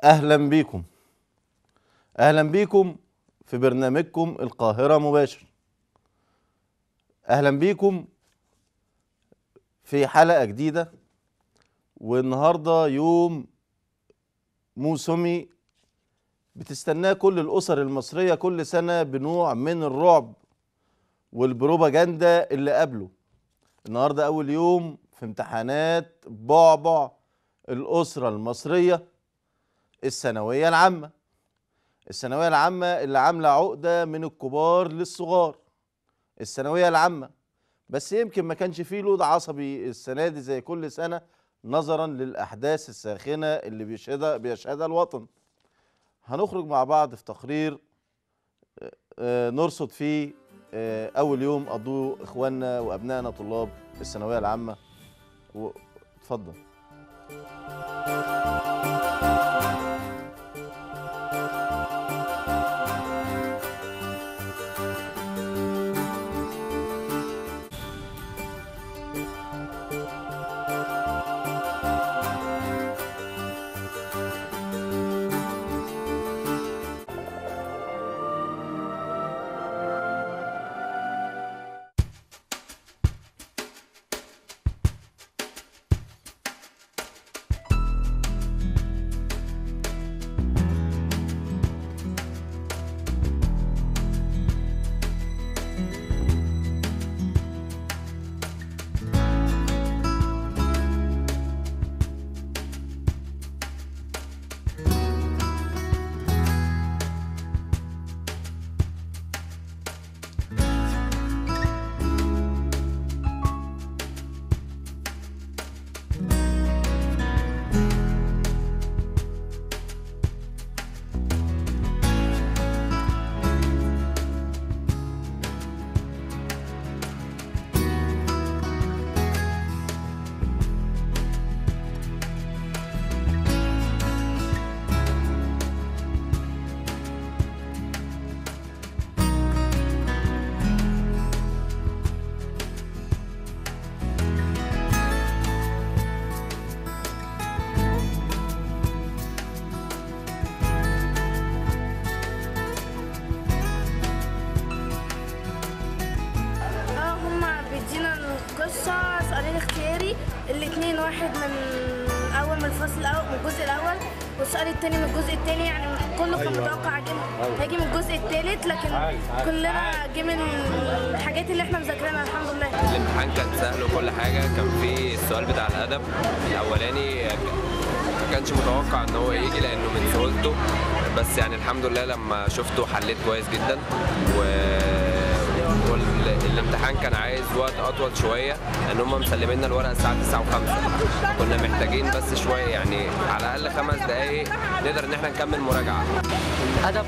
أهلا بيكم. أهلا بيكم في برنامجكم القاهرة مباشر. أهلا بيكم في حلقة جديدة، والنهاردة يوم موسمي بتستناه كل الأسر المصرية كل سنة بنوع من الرعب والبروباجندا اللي قبله. النهاردة أول يوم في امتحانات بعبع الأسرة المصرية، الثانوية العامة. الثانوية العامة اللي عاملة عقدة من الكبار للصغار. الثانوية العامة بس يمكن ما كانش فيه لود عصبي السنة دي زي كل سنة، نظرا للأحداث الساخنة اللي بيشهدها الوطن. هنخرج مع بعض في تقرير نرصد فيه أول يوم قضوه إخواننا وأبنائنا طلاب الثانوية العامة. اتفضل. هما بيدينا القصة سؤالين اختياري، الاتنين واحد من أول من الفصل الأول من الجزء الأول، والسؤال التاني من الجزء التاني. يعني كله كان متوقع هيجي من الجزء التالت، لكن كلنا جه من الحاجات اللي احنا مذاكرينها الحمد لله. الامتحان كان سهل وكل حاجة. كان في السؤال بتاع الأدب الأولاني ما كانش متوقع إن هو يجي لأنه من سهولته، بس يعني الحمد لله لما شفته حليت كويس جدا. والامتحان كان عايز وقت اطول شويه لان هم مسلمينا الورقه الساعه 9:05. كنا محتاجين بس شويه، يعني على الاقل 5 دقائق نقدر ان احنا نكمل مراجعه. الادب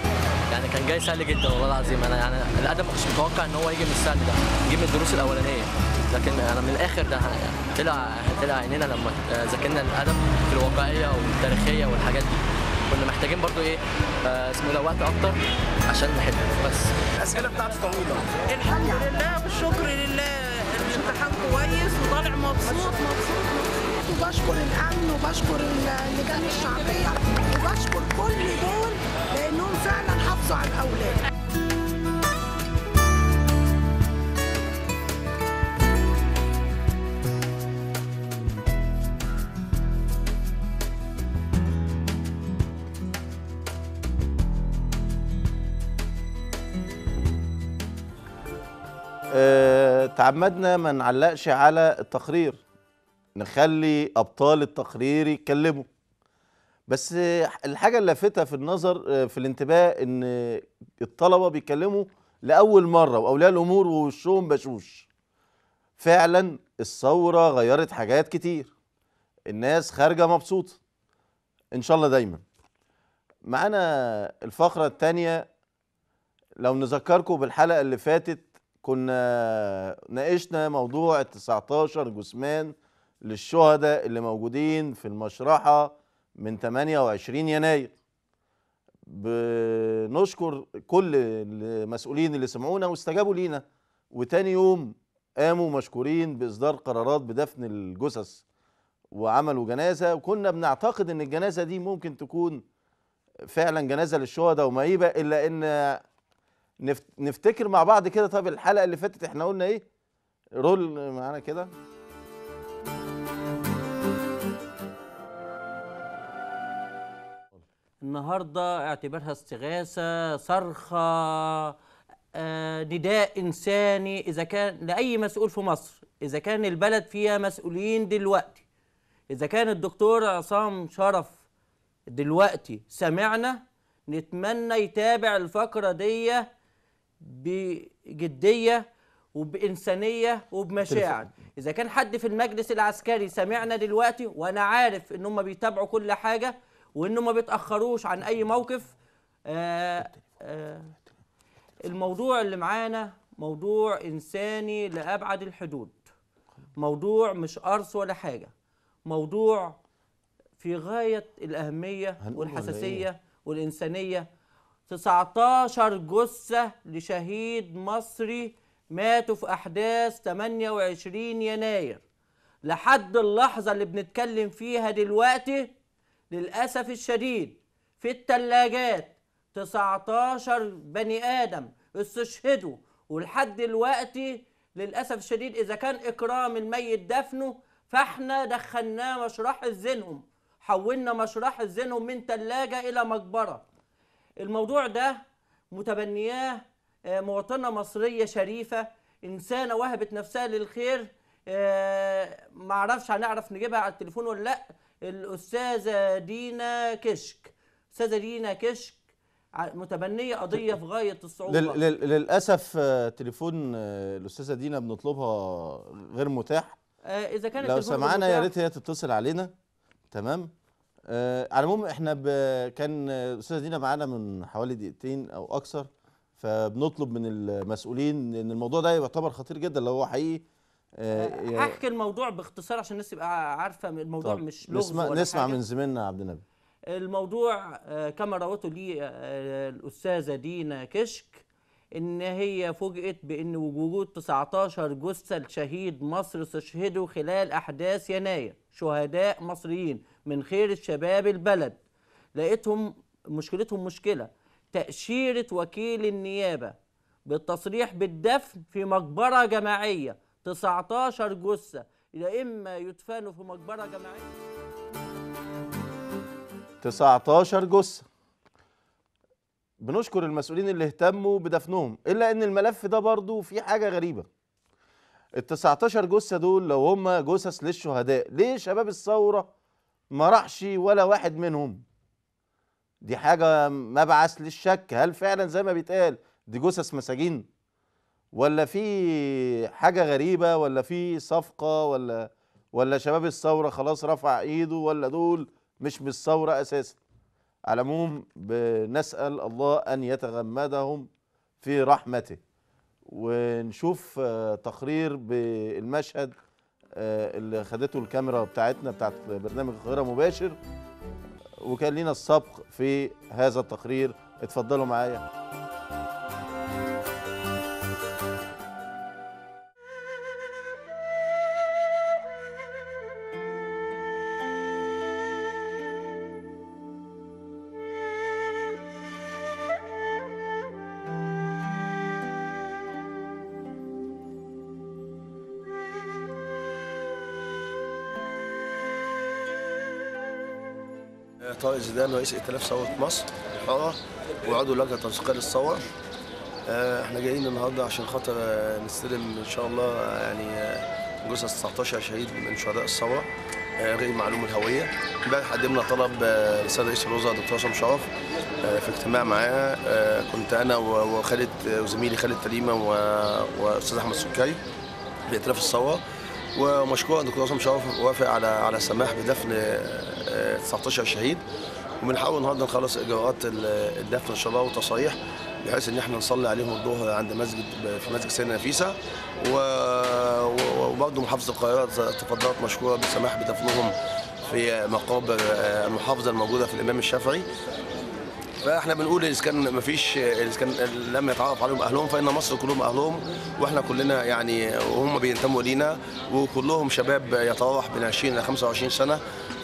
يعني كان جاي سهل جدا والله العظيم. انا يعني الادب ما كنتش متوقع ان هو يجي من السهل ده، يجي من الدروس الاولانيه، لكن انا من الاخر ده طلع عينينا لما ذاكرنا الادب في الواقعيه والتاريخيه والحاجات دي. كنا محتاجين برضو اسمه ده وقت اكتر عشان نحل. بس الاسئله بتاعته طويله. الحمد لله والشكر لله، الامتحان كويس وطالع مبسوط. وبشكر الامن وبشكر اللجان الشعبيه وبشكر كل دول لانهم فعلا حافظوا على الاولاد. تعمدنا ما نعلقش على التقرير، نخلي أبطال التقرير يتكلموا. بس الحاجة اللافتة في النظر في الانتباه إن الطلبة بيتكلموا لأول مرة وأولياء الأمور ووشهم بشوش. فعلا الثورة غيرت حاجات كتير، الناس خارجة مبسوطة إن شاء الله دايما. معانا الفقرة التانية. لو نذكركم بالحلقة اللي فاتت كنا ناقشنا موضوع 19 جثمان للشهداء اللي موجودين في المشرحة من 28 يناير. بنشكر كل المسؤولين اللي سمعونا واستجابوا لينا، وتاني يوم قاموا مشكورين بإصدار قرارات بدفن الجثث وعملوا جنازة. وكنا بنعتقد ان الجنازة دي ممكن تكون فعلا جنازه للشهداء ومهيبه، الا ان نفتكر مع بعض كده. طب الحلقه اللي فاتت احنا قلنا ايه؟ رول معانا كده. النهارده اعتبرها استغاثه، صرخه، نداء انساني اذا كان لاي مسؤول في مصر، اذا كان البلد فيها مسؤولين دلوقتي، اذا كان الدكتور عصام شرف دلوقتي سمعنا، نتمنى يتابع الفقره دي بجديه وبإنسانية وبمشاعر. إذا كان حد في المجلس العسكري سمعنا دلوقتي، وأنا عارف إن هم بيتابعوا كل حاجة وإنهم ما بيتأخروش عن أي موقف. الموضوع اللي معانا موضوع إنساني لأبعد الحدود، موضوع مش قرص ولا حاجة، موضوع في غاية الأهمية والحساسية والإنسانية. 19 جثة لشهيد مصري ماتوا في أحداث 28 يناير. لحد اللحظة اللي بنتكلم فيها دلوقتي للأسف الشديد في الثلاجات 19 بني آدم استشهدوا، ولحد دلوقتي للأسف الشديد إذا كان إكرام الميت دفنه، فإحنا دخلناه مشرحة زينهم، حولنا مشرحة زينهم من ثلاجة إلى مقبرة. الموضوع ده متبنياه مواطنة مصرية شريفة، إنسانة وهبت نفسها للخير. معرفش هنعرف نجيبها على التليفون ولا لأ، الأستاذة دينا كشك. أستاذة دينا كشك متبنية قضية في غاية الصعوبة. للأسف تليفون الأستاذة دينا بنطلبها غير متاح. إذا كانت لو سمعنا يا ريت هي تتصل علينا. تمام. على العموم احنا كان الأستاذة دينا معانا من حوالي دقيقتين أو أكثر، فبنطلب من المسؤولين ان الموضوع ده يعتبر خطير جدا لو هو حقيقي. هحكي الموضوع باختصار عشان الناس تبقى عارفه الموضوع مش لغز ولا حاجه. نسمع من زميلنا عبد النبي. الموضوع كما روته لي الاستاذه دينا كشك، ان هي فوجئت بان وجود 19 جثه لشهيد مصر استشهدوا خلال احداث يناير، شهداء مصريين من خير الشباب البلد. لقيتهم مشكلتهم مشكله تأشيرة وكيل النيابة بالتصريح بالدفن في مقبرة جماعية. 19 جثة يا إما يدفنوا في مقبرة جماعية. 19 جثة. بنشكر المسؤولين اللي اهتموا بدفنهم، إلا إن الملف ده برضو في حاجة غريبة. ال 19 جثة دول لو هم جثث للشهداء، ليه شباب الثورة ما راحش ولا واحد منهم؟ دي حاجة مبعث للشك. هل فعلا زي ما بيتقال دي جثث مساجين، ولا في حاجة غريبة، ولا في صفقة، ولا شباب الثورة خلاص رفع ايده، ولا دول مش من الثورة اساسا؟ على العموم بنسأل الله ان يتغمدهم في رحمته. ونشوف تقرير بالمشهد اللي خدته الكاميرا بتاعتنا بتاعت برنامج القاهرة مباشر، وكان لنا السبق في هذا التقرير. اتفضلوا معايا. طارق زيدان رئيس ائتلاف ثورة مصر الحرة وعضو لجنة تنسيقية للثورة. احنا جايين النهارده عشان خاطر نستلم ان شاء الله يعني جثث 19 شهيد من شهداء الثورة غير معلوم الهوية. امبارح قدمنا طلب للسيد رئيس الوزراء الدكتور عصام شرف في اجتماع معاه. كنت انا وخالد وزميلي خالد تليمة واستاذ احمد سكري بائتلاف الثورة، ومشكور الدكتور عصام شرف وافق على السماح بدفن 19 شهيد، وبنحاول النهارده نخلص اجراءات الدفن ان شاء الله وتصاريح، بحيث ان احنا نصلي عليهم الظهر عند في مسجد سيدنا نفيسه. وبرضه محافظه القاهره تفضلت مشكوره بالسماح بدفنهم في مقابر المحافظه الموجوده في الامام الشافعي. فاحنا بنقول اذا كان لم يتعرف عليهم اهلهم فان مصر كلهم اهلهم، واحنا كلنا يعني وهم بينتموا لينا، وكلهم شباب يتراوح بين 20 الى 25 سنه.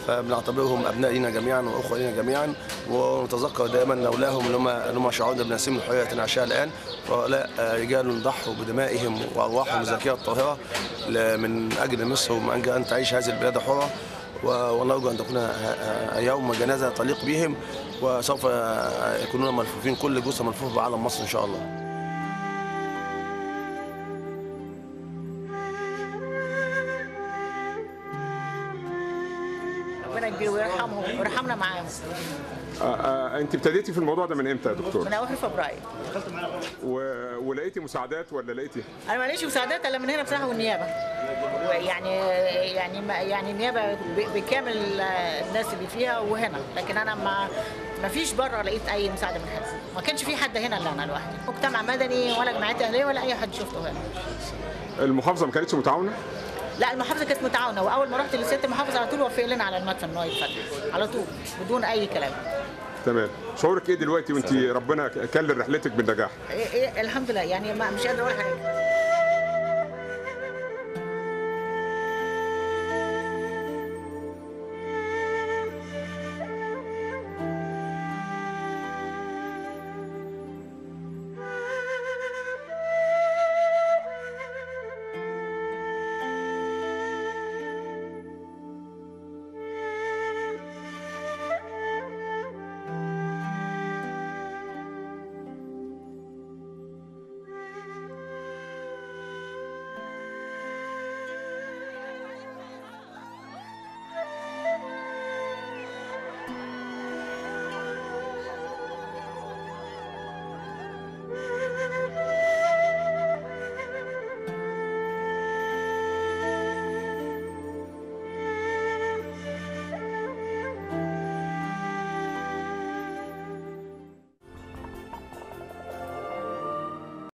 فبنعتبرهم ابناء لنا جميعا واخوه لنا جميعا، ونتذكر دائما نولاهم اللي هم شعورنا بنسيم الحريه تنعشاها الان. فهؤلاء رجال ضحوا بدمائهم وارواحهم الزكيه الطاهره من اجل مصر ومن اجل ان تعيش هذه البلاد حره، ونرجو ان تكون يوم جنازه تليق بهم، وسوف يكونون ملفوفين، كل جثه ملفوف بعلم مصر ان شاء الله. ربنا يكبر ويرحمهم ويرحمنا معاهم. انت ابتديتي في الموضوع ده من امتى يا دكتور؟ من اواخر فبراير. ولقيتي مساعدات ولا لقيتي؟ انا ما لقيتش مساعدات الا من هنا بصراحه، والنيابه. يعني النيابه بكامل الناس اللي فيها وهنا، لكن انا ما فيش بره لقيت اي مساعده من حد. ما كانش في حد هنا الا انا لوحدي، مجتمع مدني ولا جمعيات اهليه ولا اي حد شفته هنا. المحافظه ما كانتش متعاونه؟ لا، المحافظه كانت متعاونه، واول ما رحت للست المحافظه على طول وافق لنا على المدفن ان هو يتفتح على طول بدون اي كلام. تمام. شعورك ايه دلوقتي وانت ربنا كلل رحلتك بالنجاح؟ الحمد لله، يعني مش قادره اقول حاجه.